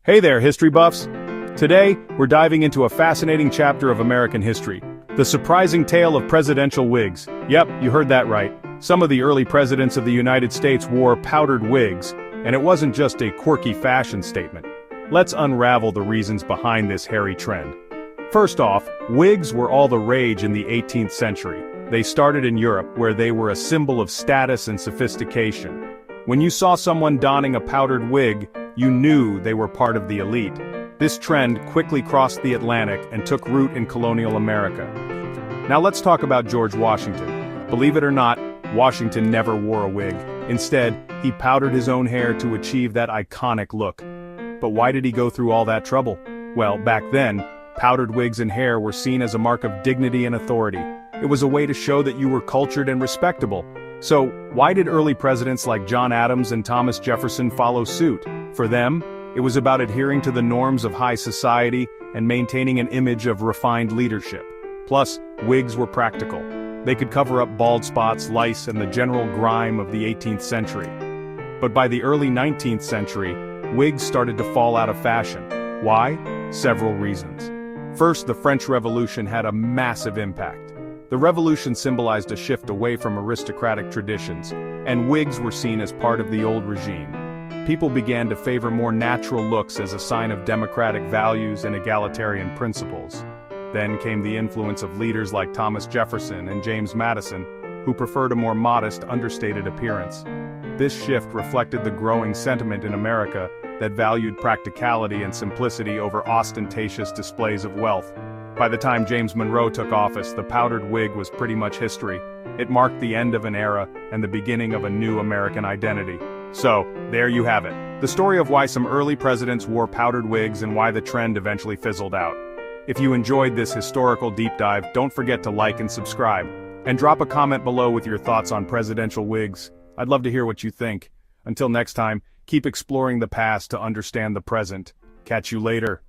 Hey there, history buffs! Today, we're diving into a fascinating chapter of American history, the surprising tale of presidential wigs. Yep, you heard that right. Some of the early presidents of the United States wore powdered wigs, and it wasn't just a quirky fashion statement. Let's unravel the reasons behind this hairy trend. First off, wigs were all the rage in the 18th century. They started in Europe, where they were a symbol of status and sophistication. When you saw someone donning a powdered wig, you knew they were part of the elite. This trend quickly crossed the Atlantic and took root in colonial America. Now let's talk about George Washington. Believe it or not, Washington never wore a wig. Instead, he powdered his own hair to achieve that iconic look. But why did he go through all that trouble? Well, back then, powdered wigs and hair were seen as a mark of dignity and authority. It was a way to show that you were cultured and respectable. So, why did early presidents like John Adams and Thomas Jefferson follow suit? For them, it was about adhering to the norms of high society and maintaining an image of refined leadership. Plus, wigs were practical. They could cover up bald spots, lice, and the general grime of the 18th century. But by the early 19th century, wigs started to fall out of fashion. Why? Several reasons. First, the French Revolution had a massive impact. The revolution symbolized a shift away from aristocratic traditions, and wigs were seen as part of the old regime. People began to favor more natural looks as a sign of democratic values and egalitarian principles. Then came the influence of leaders like Thomas Jefferson and James Madison, who preferred a more modest, understated appearance. This shift reflected the growing sentiment in America that valued practicality and simplicity over ostentatious displays of wealth. By the time James Monroe took office, the powdered wig was pretty much history. It marked the end of an era and the beginning of a new American identity. So, there you have it. The story of why some early presidents wore powdered wigs and why the trend eventually fizzled out. If you enjoyed this historical deep dive, don't forget to like and subscribe. And drop a comment below with your thoughts on presidential wigs. I'd love to hear what you think. Until next time, keep exploring the past to understand the present. Catch you later.